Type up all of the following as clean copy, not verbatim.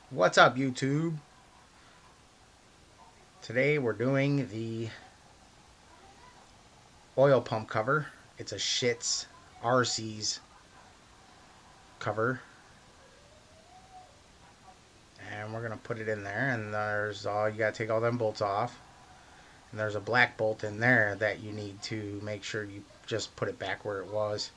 What's up, YouTube? Today we're doing the oil pump cover. It's a Shits RC's cover, and we're gonna put it in there. And there's all you gotta take all them bolts off, and there's a black bolt in there that you need to make sure you just put it back where it was.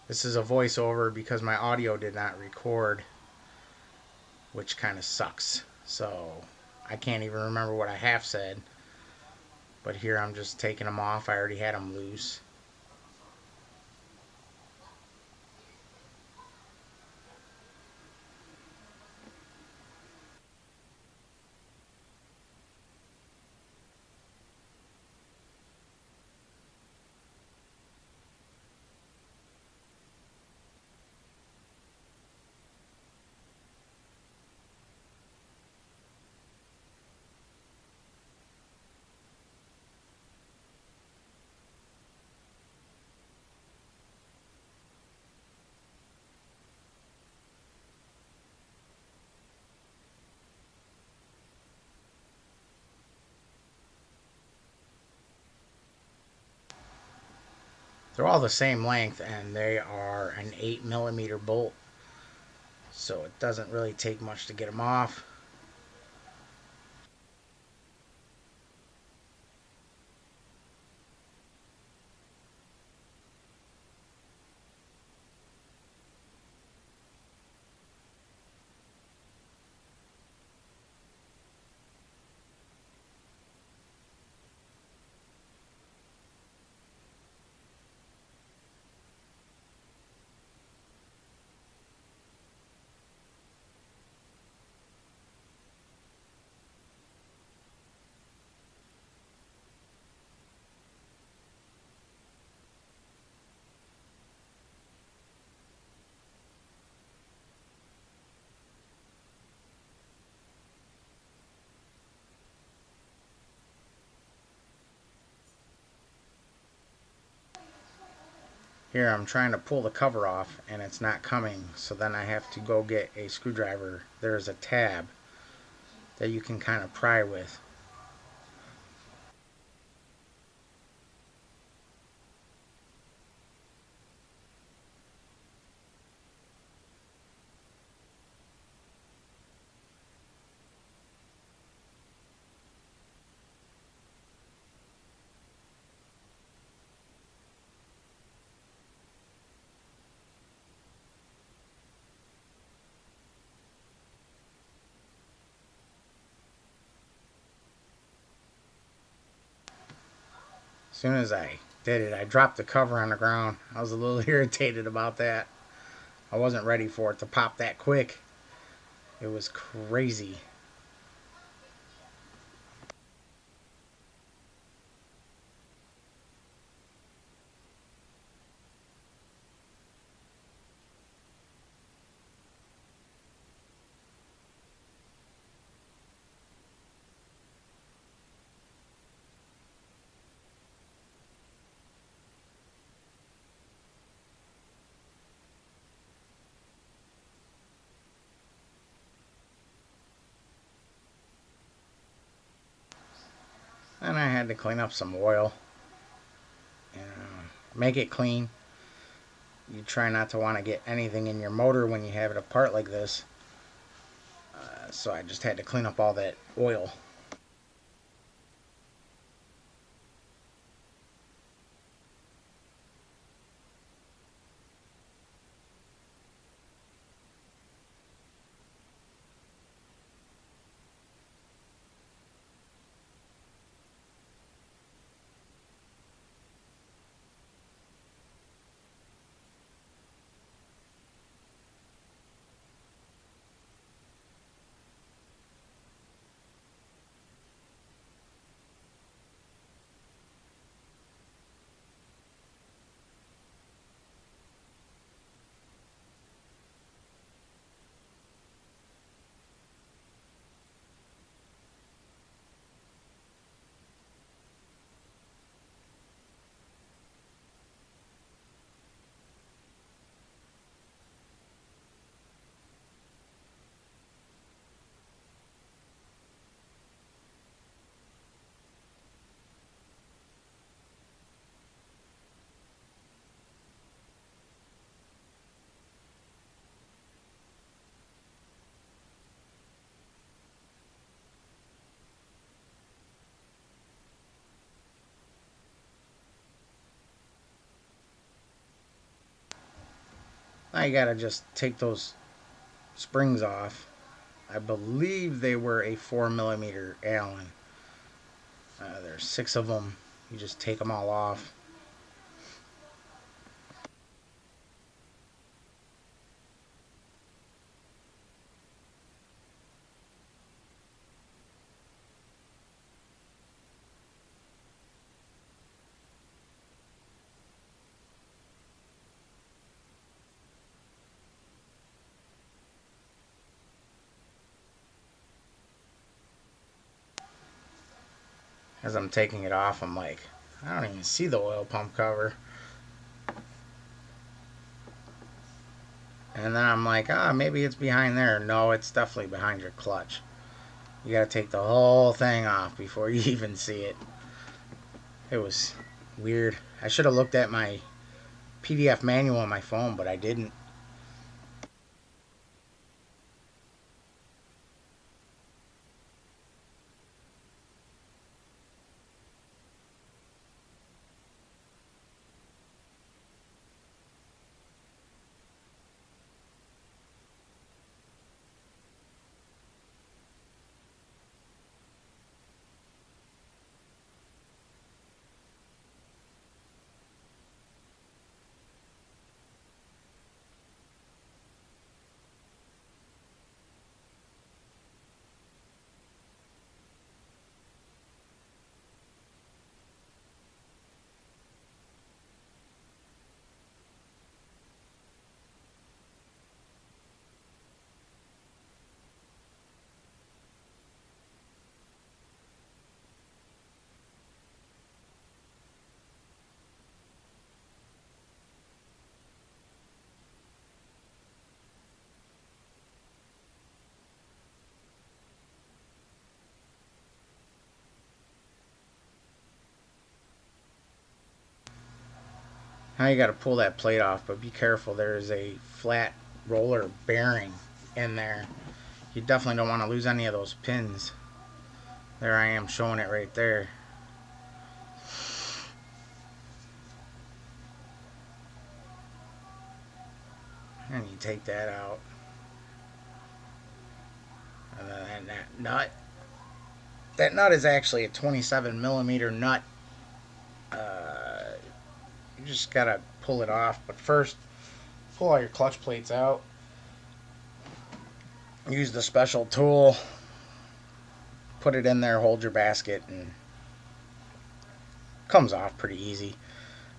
This is a voiceover because my audio did not record, which kind of sucks. So I can't even remember what I half said. But here I'm just taking them off. I already had them loose. They're all the same length, and they are an 8mm bolt, so it doesn't really take much to get them off. Here I'm trying to pull the cover off and it's not coming, so then I have to go get a screwdriver. There's a tab that you can kind of pry with. As soon as I did it, I dropped the cover on the ground. I was a little irritated about that. I wasn't ready for it to pop that quick. It was crazy. And I had to clean up some oil and make it clean. You try not to want to get anything in your motor when you have it apart like this. So I just had to clean up all that oil. Now you gotta just take those springs off. I believe they were a 4mm Allen. There's 6 of them. You just take them all off. As I'm taking it off, I'm like, I don't even see the oil pump cover. And then I'm like, maybe it's behind there. No, it's definitely behind your clutch. You gotta take the whole thing off before you even see it. It was weird. I should have looked at my PDF manual on my phone, but I didn't. Now you gotta pull that plate off, but be careful. There is a flat roller bearing in there. You definitely don't want to lose any of those pins. There I am showing it right there. And you take that out. And then that nut. That nut is actually a 27mm nut. You just gotta pull it off. But first, pull all your clutch plates out. Use the special tool. Put it in there, hold your basket, and comes off pretty easy.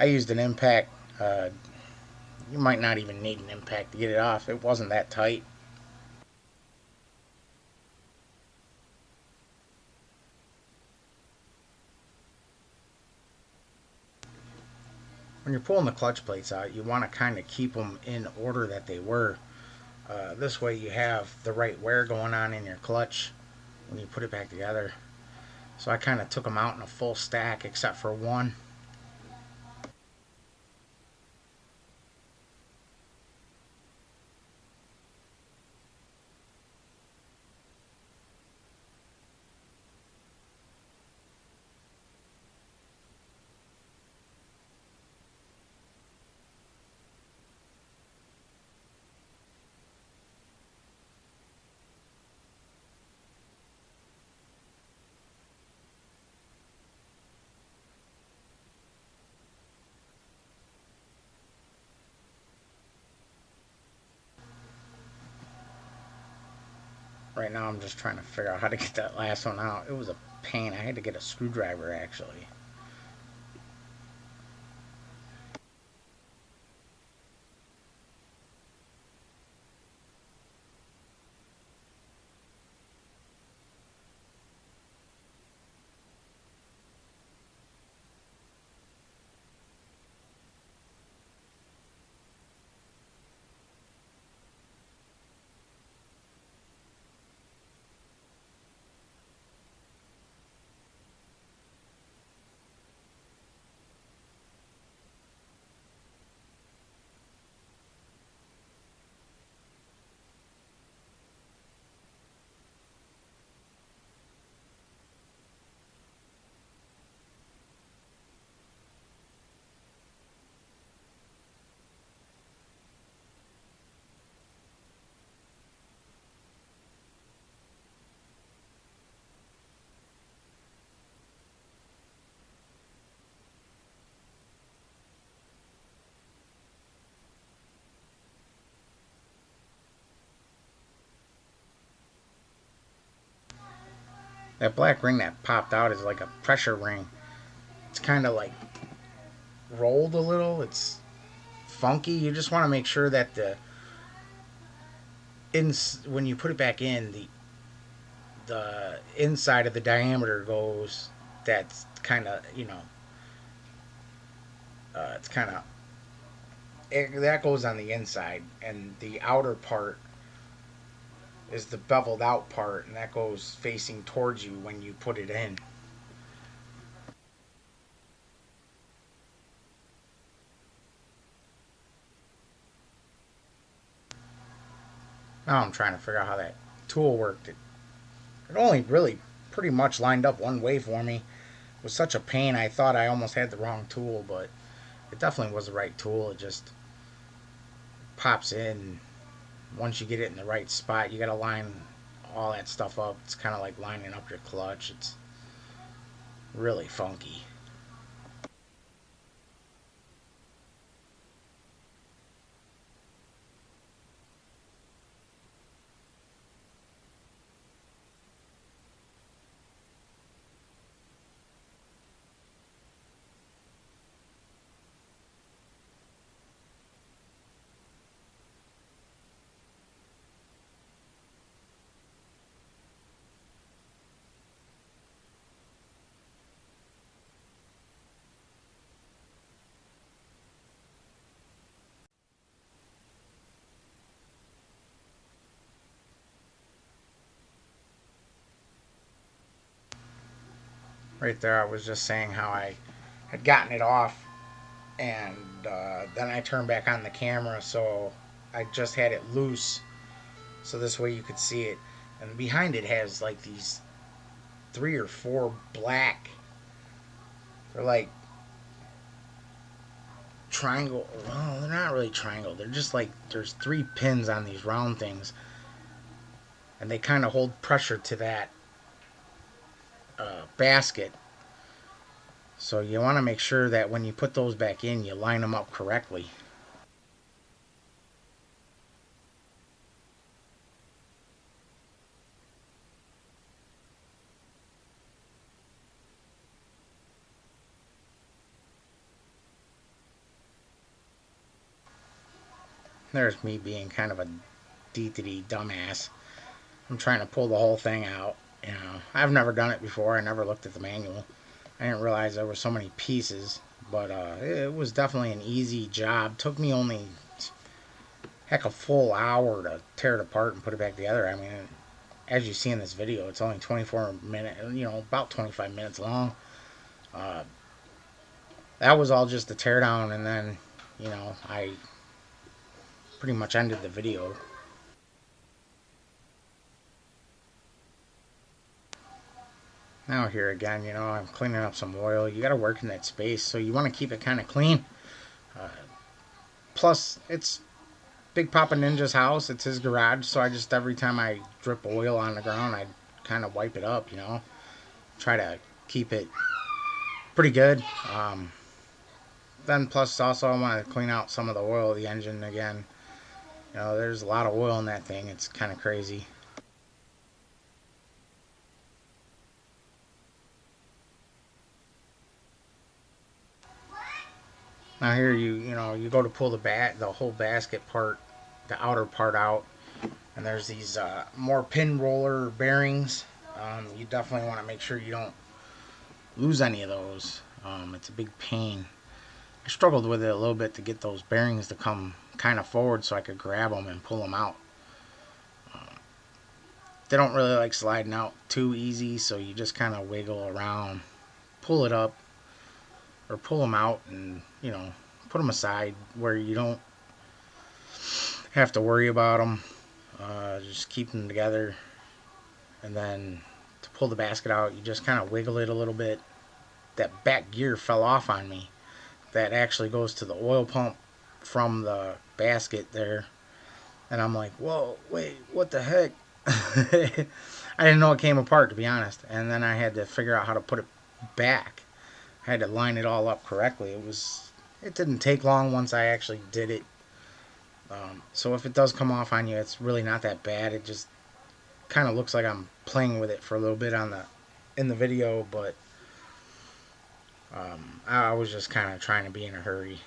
I used an impact. You might not even need an impact to get it off. It wasn't that tight. When you're pulling the clutch plates out, you want to kind of keep them in order that they were. This way you have the right wear going on in your clutch when you put it back together. So I kind of took them out in a full stack except for one. Right now I'm just trying to figure out how to get that last one out. It was a pain. I had to get a screwdriver actually. That black ring that popped out is like a pressure ring. It's kind of like rolled a little. It's funky. You just want to make sure that when you put it back in, the inside of the diameter goes. That's kind of, it's kind of, that goes on the inside, and the outer part is the beveled out part, and that goes facing towards you when you put it in. Now I'm trying to figure out how that tool worked. It only really pretty much lined up one way for me. It was such a pain. I thought I almost had the wrong tool, but it definitely was the right tool. It just pops in. Once you get it in the right spot, you got to line all that stuff up. It's kind of like lining up your clutch. It's really funky. Right there, I was just saying how I had gotten it off, and then I turned back on the camera, so I just had it loose, so this way you could see it. And behind it has like these three or four black. They're like triangle. Well, they're not really triangle. They're just like there's three pins on these round things, and they kind of hold pressure to that basket. So you want to make sure that when you put those back in, you line them up correctly. There's me being kind of a D dumbass. I'm trying to pull the whole thing out. I've never done it before. I never looked at the manual. I didn't realize there were so many pieces, but it was definitely an easy job. Took me only heck a full hour to tear it apart and put it back together. I mean, as you see in this video, it's only 24 minutes, about 25 minutes long. Uh, that was all just the teardown, and then, I pretty much ended the video. Now here again, I'm cleaning up some oil. You got to work in that space, so you want to keep it kind of clean. Uh, Plus, it's Big Papa Ninja's house. It's his garage, so I just every time I drip oil on the ground, I kind of wipe it up. Try to keep it pretty good. Then plus also I want to clean out some of the oil of the engine again. There's a lot of oil in that thing. It's kind of crazy. Now here you go to pull the whole basket part, the outer part out, and there's these more pin roller bearings. You definitely want to make sure you don't lose any of those. It's a big pain. I struggled with it a little bit to get those bearings to come kind of forward so I could grab them and pull them out. They don't really like sliding out too easy, so you just kind of wiggle around, pull it up, or pull them out, and put them aside where you don't have to worry about them. Just keep them together, and then to pull the basket out, you just kind of wiggle it a little bit. That back gear fell off on me. That actually goes to the oil pump from the basket there, and I'm like, whoa, wait, what the heck? I didn't know it came apart, to be honest, and then I had to figure out how to put it back. I had to line it all up correctly. It didn't take long once I actually did it. So if it does come off on you, it's really not that bad. It just kind of looks like I'm playing with it for a little bit on the in the video, but I was just kind of trying to be in a hurry.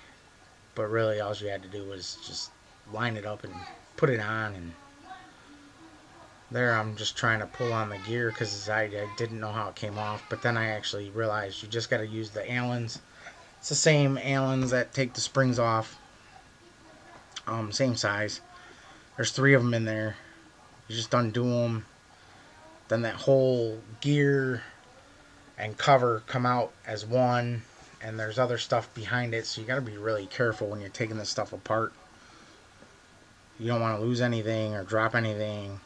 But really, all you had to do was just line it up and put it on, and there I'm just trying to pull on the gear because I didn't know how it came off. But then I actually realized you just got to use the Allens. It's the same Allens that take the springs off. Same size. There's 3 of them in there. You just undo them. Then that whole gear and cover come out as one. And there's other stuff behind it, so you got to be really careful when you're taking this stuff apart. You don't want to lose anything or drop anything.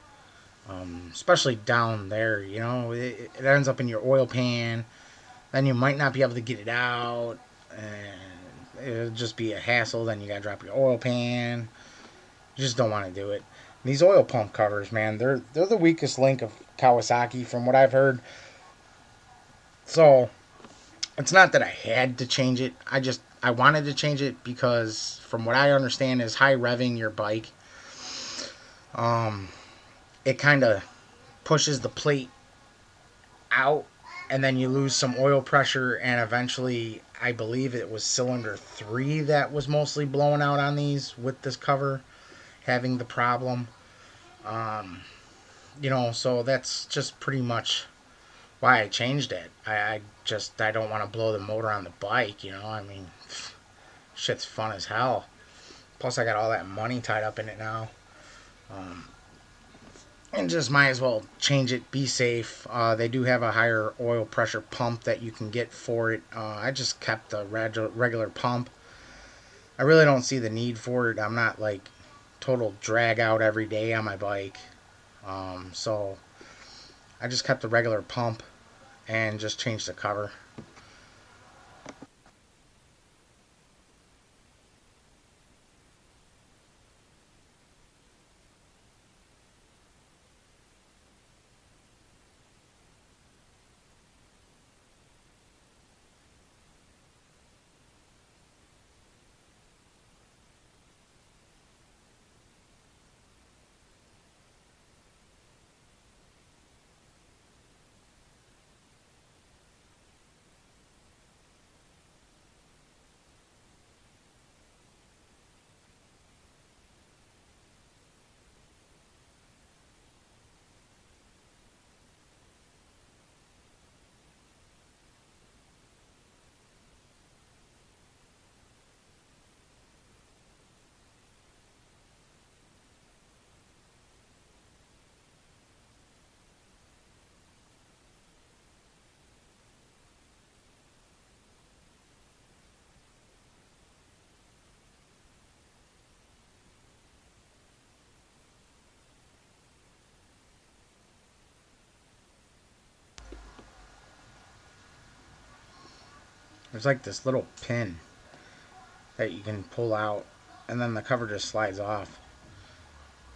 Especially down there, you know, it ends up in your oil pan. Then you might not be able to get it out, and it'll just be a hassle. Then you gotta drop your oil pan. You just don't want to do it. And these oil pump covers, man, they're the weakest link of Kawasaki from what I've heard. So it's not that I had to change it. I wanted to change it because from what I understand is high revving your bike. It kind of pushes the plate out, and then you lose some oil pressure, and eventually I believe it was cylinder 3 that was mostly blowing out on these with this cover having the problem. You know, so that's just pretty much why I changed it. I don't want to blow the motor on the bike, you know. I mean, shit's fun as hell. Plus I got all that money tied up in it now. And just might as well change it, be safe. They do have a higher oil pressure pump that you can get for it. I just kept the regular pump. I really don't see the need for it. I'm not like total drag out every day on my bike. So I just kept the regular pump and just changed the cover. There's like this little pin that you can pull out, and then the cover just slides off.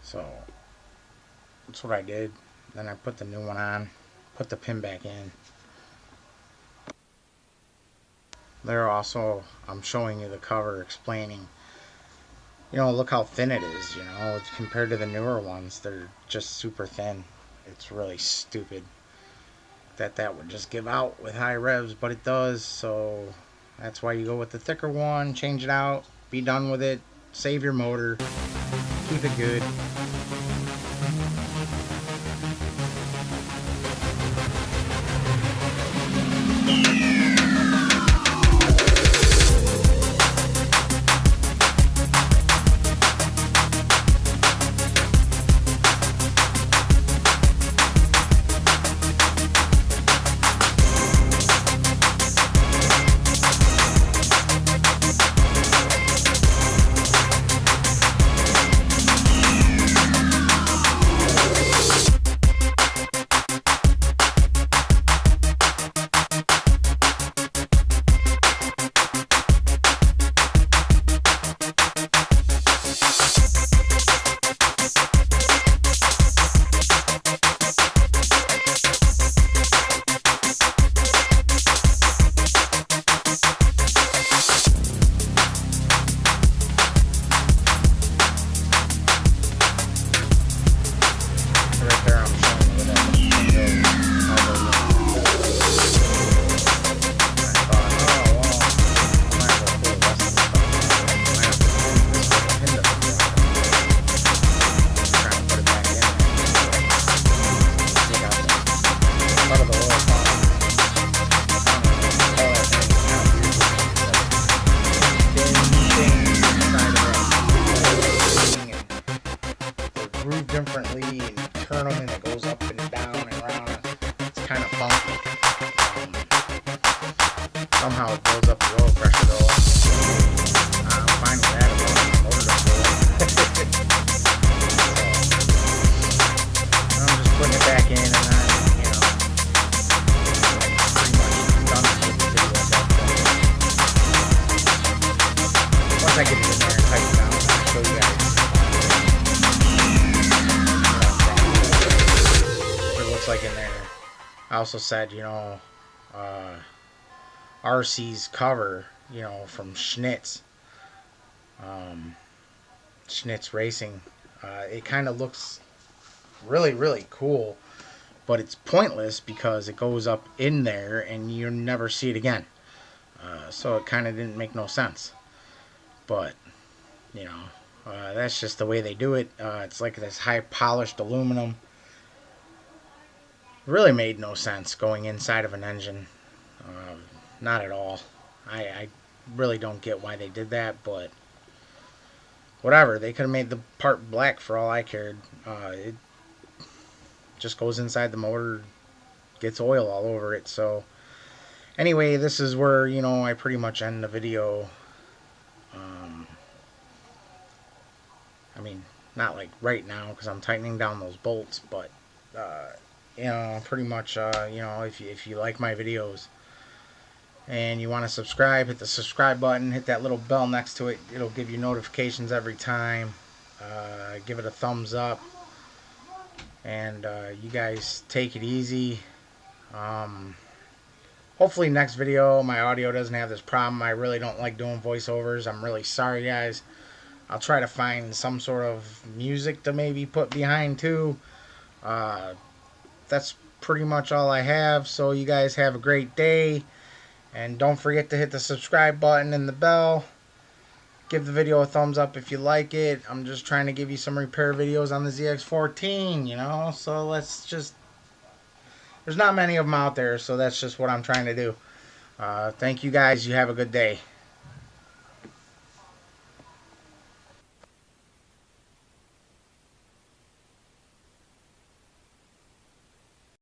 So that's what I did. Then I put the new one on, put the pin back in. There also, I'm showing you the cover, explaining, you know, look how thin it is, you know, compared to the newer ones. They're just super thin. It's really stupid that would just give out with high revs, but it does. So that's why you go with the thicker one, change it out, be done with it, save your motor, keep it good. groove differently and turn them, and it goes up and down and around. It's kind of funky. Somehow it builds up the oil pressure though. I'm fine with that as long as the motor don't go. So, I'm just putting it back in, and then, you know, pretty much done with the video at that point. Once I get it in there and tighten it down, I'll show you guys what it looks like in there. I also said, you know, RC's cover, you know, from Schnitz, Schnitz Racing, it kind of looks really, really cool, but it's pointless because it goes up in there and you never see it again. So it kind of didn't make no sense. But, you know, that's just the way they do it. It's like this high polished aluminum. Really made no sense going inside of an engine. Not at all. I really don't get why they did that, but whatever. They could have made the part black for all I cared. It just goes inside the motor, gets oil all over it. So anyway, this is where, you know, I pretty much end the video. I mean, not like right now because I'm tightening down those bolts, but you know, pretty much, you know, if you like my videos and you want to subscribe, hit the subscribe button, hit that little bell next to it. It'll give you notifications every time. Give it a thumbs up, and you guys take it easy. Hopefully next video my audio doesn't have this problem. I really don't like doing voiceovers. I'm really sorry, guys. I'll try to find some sort of music to maybe put behind too. That's pretty much all I have. So you guys have a great day. And don't forget to hit the subscribe button and the bell. Give the video a thumbs up if you like it. I'm just trying to give you some repair videos on the ZX14, you know. So let's just... There's not many of them out there, so that's just what I'm trying to do. Thank you guys. You have a good day.